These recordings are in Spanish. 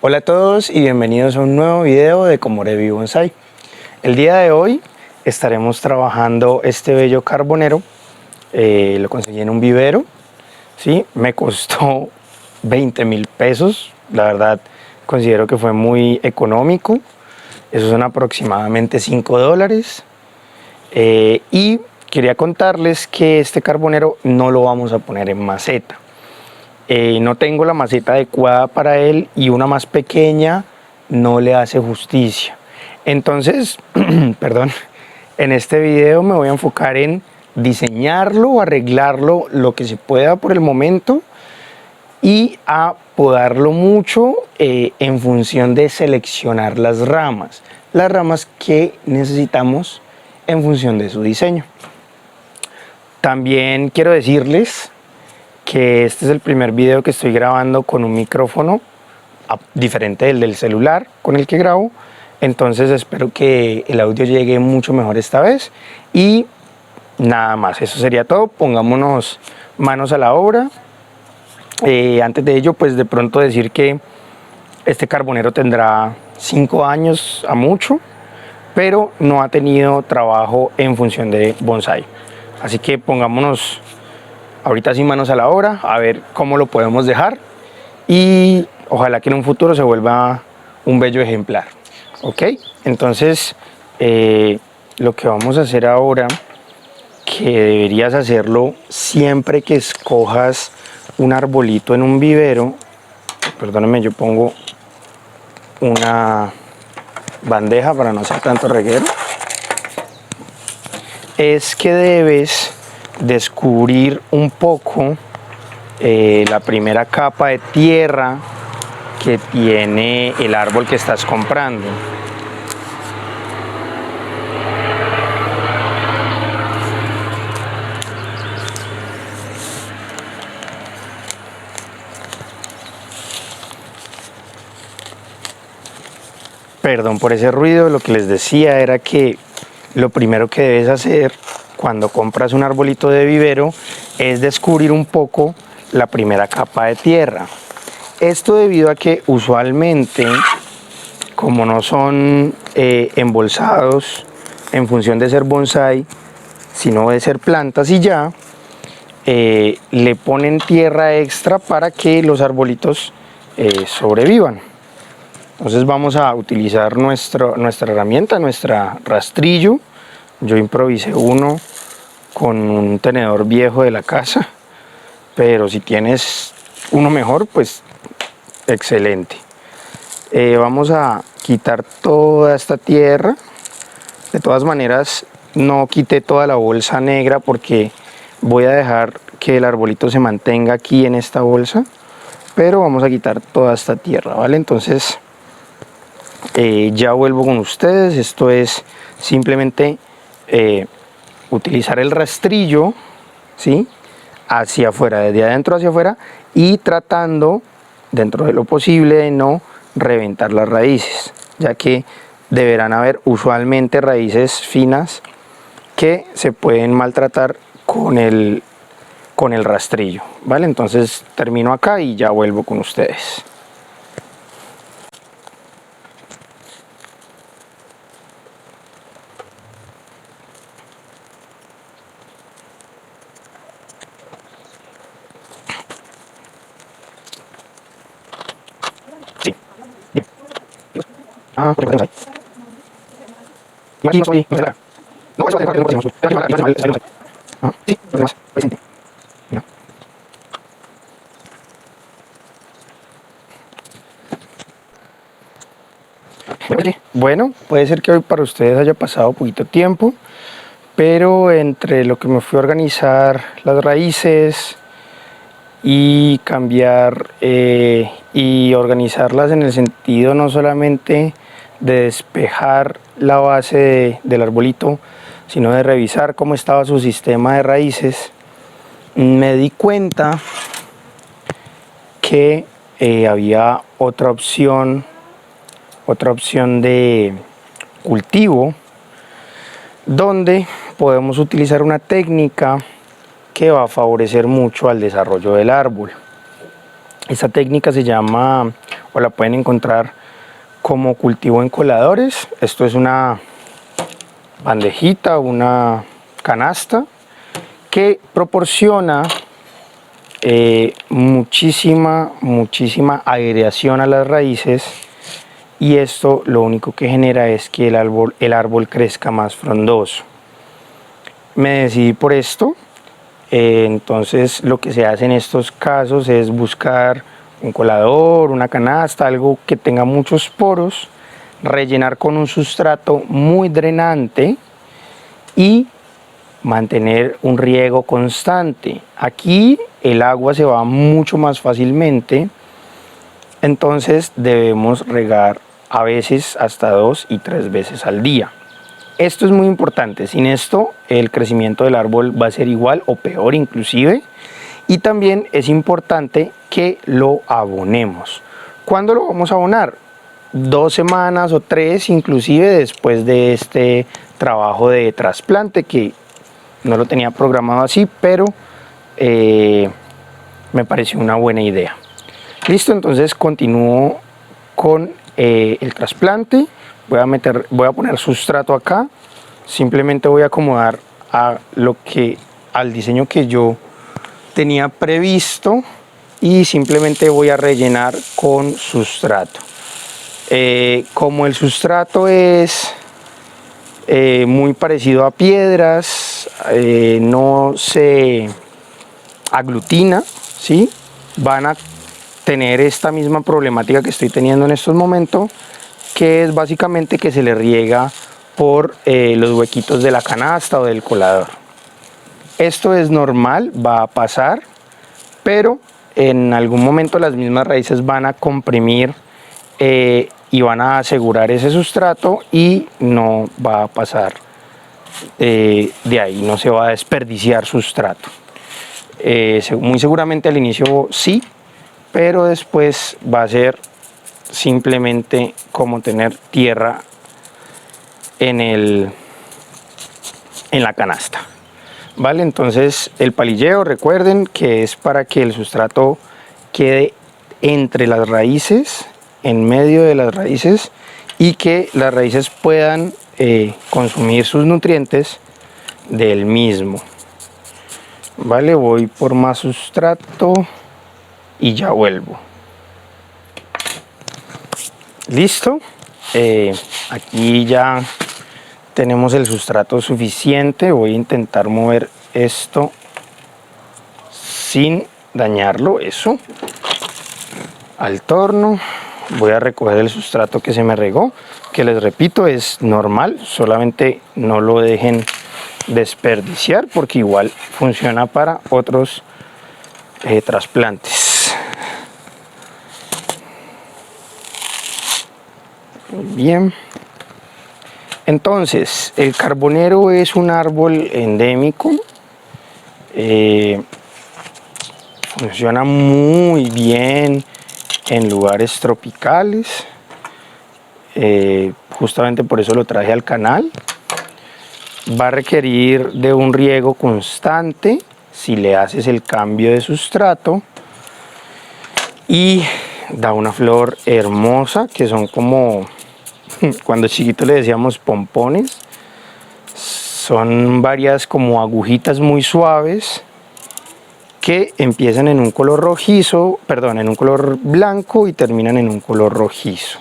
Hola a todos y bienvenidos a un nuevo video de Komorebi Bonsai. El día de hoy estaremos trabajando este bello carbonero. Lo conseguí en un vivero, ¿sí? Me costó 20.000 pesos. La verdad considero que fue muy económico. Esos son aproximadamente $5. Y quería contarles que este carbonero no lo vamos a poner en maceta. No tengo la maceta adecuada para él y una más pequeña no le hace justicia. Entonces, perdón, en este video me voy a enfocar en diseñarlo, arreglarlo lo que se pueda por el momento y a podarlo mucho en función de seleccionar las ramas que necesitamos en función de su diseño. También quiero decirles que este es el primer video que estoy grabando con un micrófono diferente del celular con el que grabo, entonces espero que el audio llegue mucho mejor esta vez y nada más, eso sería todo. Pongámonos manos a la obra. Antes de ello, pues de pronto decir que este carbonero tendrá 5 años a mucho, pero no ha tenido trabajo en función de bonsai, así que pongámonos ahorita sí manos a la obra, a ver cómo lo podemos dejar y ojalá que en un futuro se vuelva un bello ejemplar. Ok, entonces lo que vamos a hacer ahora, que deberías hacerlo siempre que escojas un arbolito en un vivero, perdónenme, yo pongo una bandeja para no hacer tanto reguero, es que debes descubrir un poco la primera capa de tierra que tiene el árbol que estás comprando. Perdón por ese ruido, lo que les decía era que lo primero que debes hacer cuando compras un arbolito de vivero es descubrir un poco la primera capa de tierra. Esto debido a que usualmente, como no son embolsados en función de ser bonsai, sino de ser plantas y ya, le ponen tierra extra para que los arbolitos sobrevivan. Entonces vamos a utilizar nuestra herramienta, nuestra rastrillo. Yo improvisé uno con un tenedor viejo de la casa, pero si tienes uno mejor, pues excelente. Vamos a quitar toda esta tierra. De todas maneras, no quité toda la bolsa negra porque voy a dejar que el arbolito se mantenga aquí en esta bolsa, pero vamos a quitar toda esta tierra, ¿vale? Entonces ya vuelvo con ustedes. Esto es simplemente utilizar el rastrillo, ¿sí?, hacia afuera, desde adentro hacia afuera, y tratando dentro de lo posible de no reventar las raíces, ya que deberán haber usualmente raíces finas que se pueden maltratar con el rastrillo, ¿vale? Entonces termino acá y ya vuelvo con ustedes. Ah, ¿por qué ahí? Aquí no soy, no sé. No, eso va a dejar que no podemos. Ah, sí, los demás, presente. Mira. Bueno, puede ser que hoy para ustedes haya pasado poquito tiempo, pero entre lo que me fui a organizar las raíces y cambiar y organizarlas en el sentido no solamente de despejar la base del arbolito, sino de revisar cómo estaba su sistema de raíces, me di cuenta que había otra opción de cultivo donde podemos utilizar una técnica que va a favorecer mucho al desarrollo del árbol. Esta técnica se llama o la pueden encontrar como cultivo en coladores. Esto es una bandejita, una canasta que proporciona muchísima aireación a las raíces, y esto lo único que genera es que el árbol crezca más frondoso. Me decidí por esto. Entonces lo que se hace en estos casos es buscar un colador, una canasta, algo que tenga muchos poros, rellenar con un sustrato muy drenante y mantener un riego constante. Aquí el agua se va mucho más fácilmente, entonces debemos regar a veces hasta 2 y 3 veces al día. Esto es muy importante. Sin esto el crecimiento del árbol va a ser igual o peor inclusive. Y también es importante que lo abonemos. ¿Cuándo lo vamos a abonar? 2 semanas o 3 inclusive después de este trabajo de trasplante, que no lo tenía programado así, pero me pareció una buena idea. Listo, entonces continúo con el trasplante. Voy a poner sustrato acá. Simplemente voy a acomodar al diseño que yo tenía previsto, y simplemente voy a rellenar con sustrato. Como el sustrato es muy parecido a piedras, no se aglutina, ¿sí? Van a tener esta misma problemática que estoy teniendo en estos momentos, que es básicamente que se le riega por los huequitos de la canasta o del colador. Esto es normal, va a pasar, pero en algún momento las mismas raíces van a comprimir y van a asegurar ese sustrato, y no va a pasar de ahí, no se va a desperdiciar sustrato. Muy seguramente al inicio sí, pero después va a ser simplemente como tener tierra en la canasta. Vale, entonces el palilleo, recuerden que es para que el sustrato quede entre las raíces, en medio de las raíces, y que las raíces puedan consumir sus nutrientes del mismo. Vale, voy por más sustrato y ya vuelvo. Listo, aquí ya tenemos el sustrato suficiente. Voy a intentar mover esto sin dañarlo, eso, al torno. Voy a recoger el sustrato que se me regó, que les repito es normal, solamente no lo dejen desperdiciar porque igual funciona para otros trasplantes. Muy bien. Entonces, el carbonero es un árbol endémico. Funciona muy bien en lugares tropicales. Justamente por eso lo traje al canal. Va a requerir de un riego constante si le haces el cambio de sustrato, y da una flor hermosa que son como, cuando chiquito le decíamos pompones. Son varias como agujitas muy suaves que empiezan en un color rojizo, perdón, en un color blanco y terminan en un color rojizo.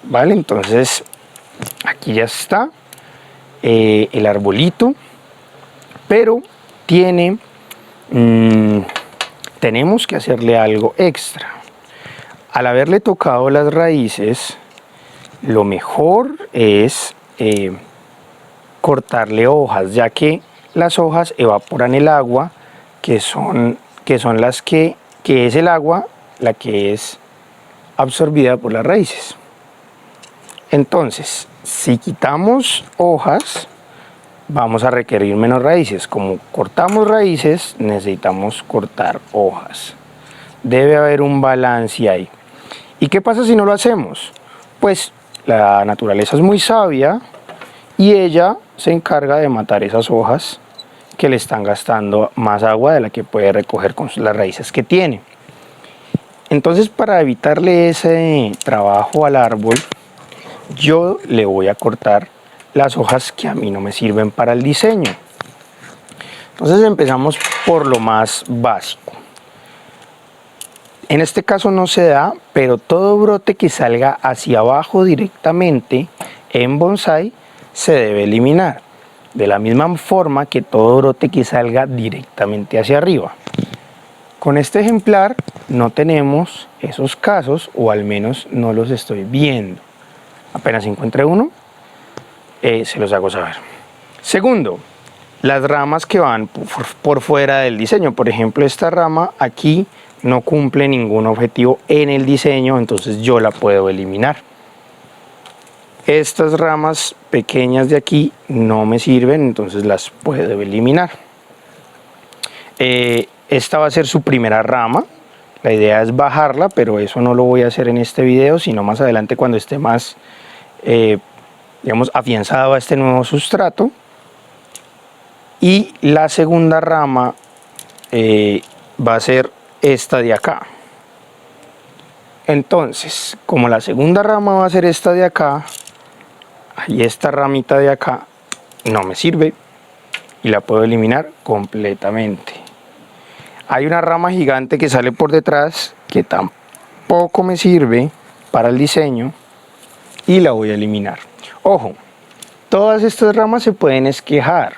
Vale, entonces aquí ya está el arbolito, pero tenemos que hacerle algo extra. Al haberle tocado las raíces, lo mejor es cortarle hojas, ya que las hojas evaporan el agua, que son las que es el agua la que es absorbida por las raíces. Entonces, si quitamos hojas, vamos a requerir menos raíces. Como cortamos raíces, necesitamos cortar hojas. Debe haber un balance ahí. ¿Y qué pasa si no lo hacemos? Pues la naturaleza es muy sabia y ella se encarga de matar esas hojas que le están gastando más agua de la que puede recoger con las raíces que tiene. Entonces, para evitarle ese trabajo al árbol, yo le voy a cortar las hojas que a mí no me sirven para el diseño. Entonces empezamos por lo más básico. En este caso no se da, pero todo brote que salga hacia abajo directamente en bonsái se debe eliminar. De la misma forma que todo brote que salga directamente hacia arriba. Con este ejemplar no tenemos esos casos, o al menos no los estoy viendo. Apenas encuentre uno, se los hago saber. Segundo, las ramas que van por fuera del diseño. Por ejemplo, esta rama aquí no cumple ningún objetivo en el diseño, entonces yo la puedo eliminar. Estas ramas pequeñas de aquí no me sirven, entonces las puedo eliminar. Esta va a ser su primera rama. La idea es bajarla, pero eso no lo voy a hacer en este video, sino más adelante cuando esté más, digamos, afianzado a este nuevo sustrato. Y la segunda rama va a ser esta de acá. Entonces, como la segunda rama va a ser esta de acá, y esta ramita de acá no me sirve y la puedo eliminar completamente. Hay una rama gigante que sale por detrás que tampoco me sirve para el diseño y la voy a eliminar. Ojo, todas estas ramas se pueden esquejar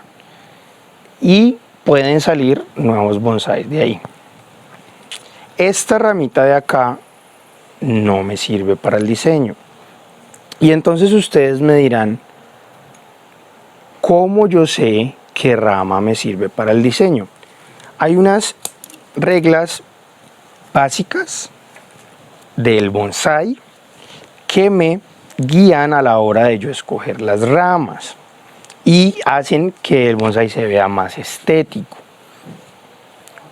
y pueden salir nuevos bonsáis de ahí. Esta ramita de acá no me sirve para el diseño. Y entonces ustedes me dirán, ¿cómo yo sé qué rama me sirve para el diseño? Hay unas reglas básicas del bonsái que me guían a la hora de yo escoger las ramas y hacen que el bonsái se vea más estético.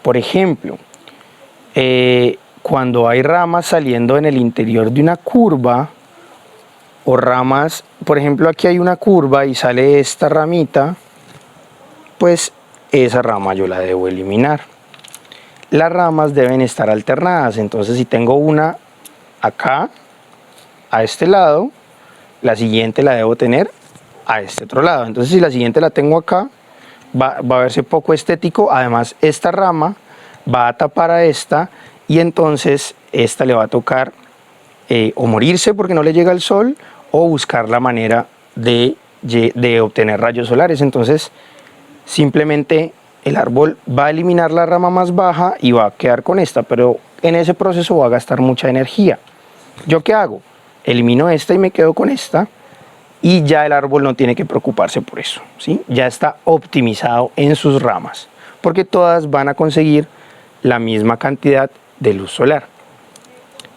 Por ejemplo, cuando hay ramas saliendo en el interior de una curva, o ramas, por ejemplo aquí hay una curva y sale esta ramita, pues esa rama yo la debo eliminar. Las ramas deben estar alternadas, entonces si tengo una acá, a este lado, la siguiente la debo tener a este otro lado. Entonces si la siguiente la tengo acá, va a verse poco estético. Además esta rama va a tapar a esta y entonces esta le va a tocar o morirse porque no le llega el sol, o buscar la manera de obtener rayos solares. Entonces simplemente el árbol va a eliminar la rama más baja y va a quedar con esta, pero en ese proceso va a gastar mucha energía. ¿Yo qué hago? Elimino esta y me quedo con esta, y ya el árbol no tiene que preocuparse por eso, ¿sí? Ya está optimizado en sus ramas, porque todas van a conseguir la misma cantidad de luz solar.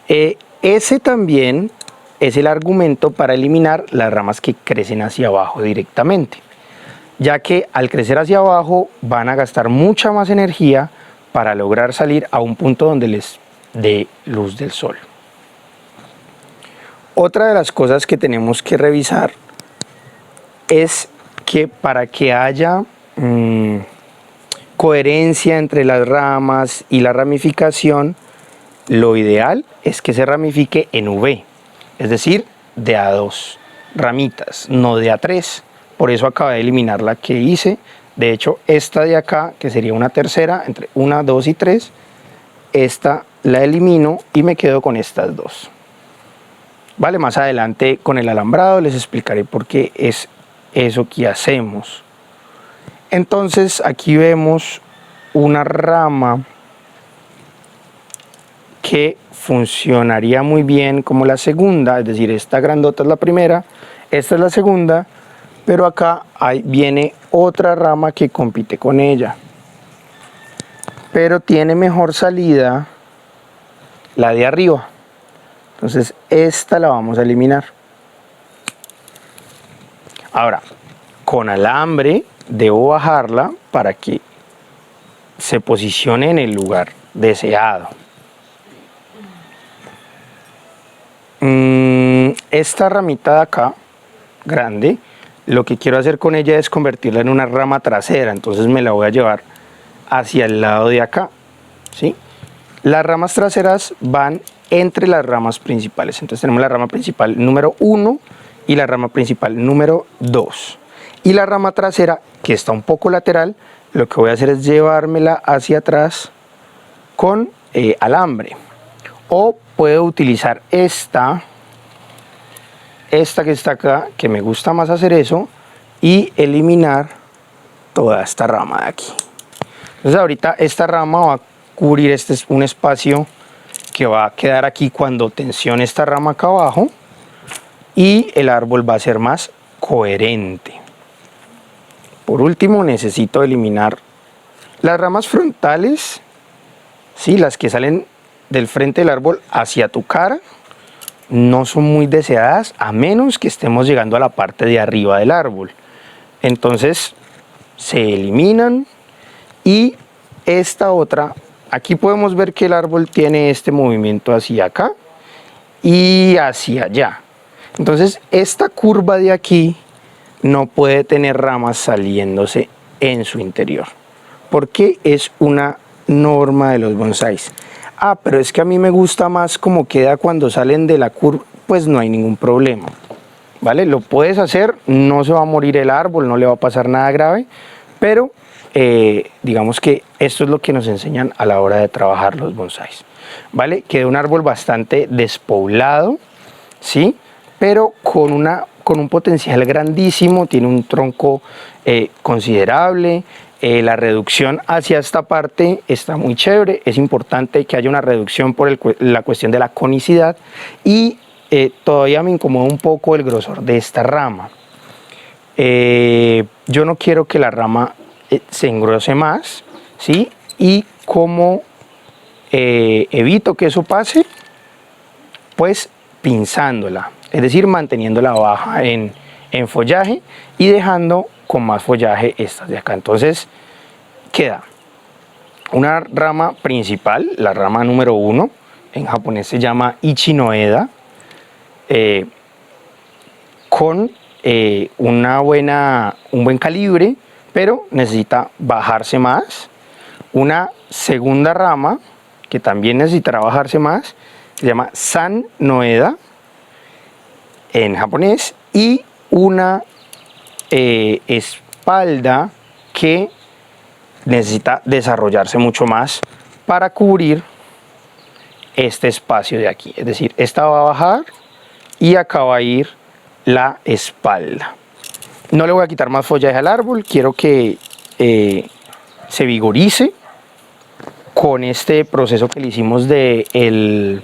Ese también es el argumento para eliminar las ramas que crecen hacia abajo directamente, ya que al crecer hacia abajo van a gastar mucha más energía para lograr salir a un punto donde les dé luz del sol. Otra de las cosas que tenemos que revisar es que para que haya coherencia entre las ramas y la ramificación, lo ideal es que se ramifique en V, es decir, de a 2 ramitas, no de a 3. Por eso acabé de eliminar la que hice. De hecho, esta de acá, que sería una tercera, entre 1, 2 y 3, esta la elimino y me quedo con estas dos. Vale, más adelante con el alambrado les explicaré por qué es eso que hacemos. Entonces aquí vemos una rama que funcionaría muy bien como la segunda, es decir, esta grandota es la primera, esta es la segunda, pero acá viene otra rama que compite con ella, pero tiene mejor salida la de arriba. Entonces esta la vamos a eliminar. Ahora, con alambre debo bajarla para que se posicione en el lugar deseado. Esta ramita de acá, grande, lo que quiero hacer con ella es convertirla en una rama trasera, entonces me la voy a llevar hacia el lado de acá, ¿sí? Las ramas traseras van entre las ramas principales. Entonces tenemos la rama principal número 1 y la rama principal número 2. Y la rama trasera, que está un poco lateral, lo que voy a hacer es llevármela hacia atrás con alambre. O puedo utilizar esta que está acá, que me gusta más hacer eso, y eliminar toda esta rama de aquí. Entonces ahorita esta rama va a cubrir un espacio que va a quedar aquí cuando tensione esta rama acá abajo, y el árbol va a ser más coherente. Por último, necesito eliminar las ramas frontales, ¿sí? Las que salen del frente del árbol hacia tu cara. No son muy deseadas a menos que estemos llegando a la parte de arriba del árbol. Entonces se eliminan. Y esta otra, aquí podemos ver que el árbol tiene este movimiento hacia acá y hacia allá. Entonces esta curva de aquí no puede tener ramas saliéndose en su interior, porque es una norma de los bonsáis. Pero es que a mí me gusta más como queda cuando salen de la curva. Pues no hay ningún problema, ¿vale? Lo puedes hacer, no se va a morir el árbol, no le va a pasar nada grave, pero digamos que esto es lo que nos enseñan a la hora de trabajar los bonsáis, ¿vale? Queda un árbol bastante despoblado, ¿sí? Pero con un potencial grandísimo, tiene un tronco considerable. La reducción hacia esta parte está muy chévere. Es importante que haya una reducción por la cuestión de la conicidad, y todavía me incomoda un poco el grosor de esta rama. Yo no quiero que la rama se engrose más, ¿sí? Y como evito que eso pase, pues pinzándola, es decir, manteniéndola baja en follaje y dejando con más follaje estas de acá. Entonces queda una rama principal, la rama número 1, en japonés se llama Ichi no Eda, con un buen calibre, pero necesita bajarse más. Una segunda rama que también necesitará bajarse más, se llama San no Eda en japonés, y una espalda que necesita desarrollarse mucho más para cubrir este espacio de aquí. Es decir, esta va a bajar y acá va a ir la espalda. No le voy a quitar más follaje al árbol, quiero que se vigorice con este proceso que le hicimos del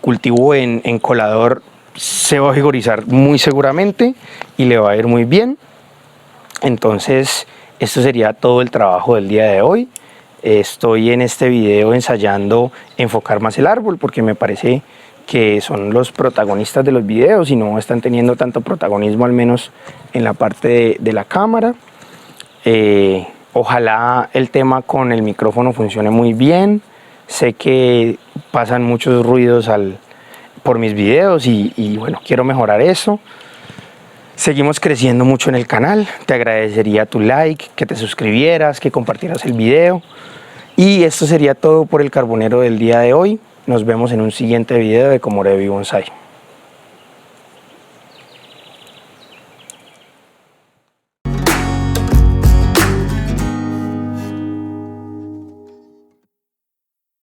cultivo en colador. Se va a vigorizar muy seguramente y le va a ir muy bien. Entonces esto sería todo el trabajo del día de hoy. Estoy en este video ensayando enfocar más el árbol, porque me parece que son los protagonistas de los videos y no están teniendo tanto protagonismo, al menos en la parte de la cámara. Ojalá el tema con el micrófono funcione muy bien. Sé que pasan muchos ruidos por mis videos y bueno, quiero mejorar eso. Seguimos creciendo mucho en el canal. Te agradecería tu like, que te suscribieras, que compartieras el video. Y esto sería todo por el carbonero del día de hoy. Nos vemos en un siguiente video de Komorebi Bonsai.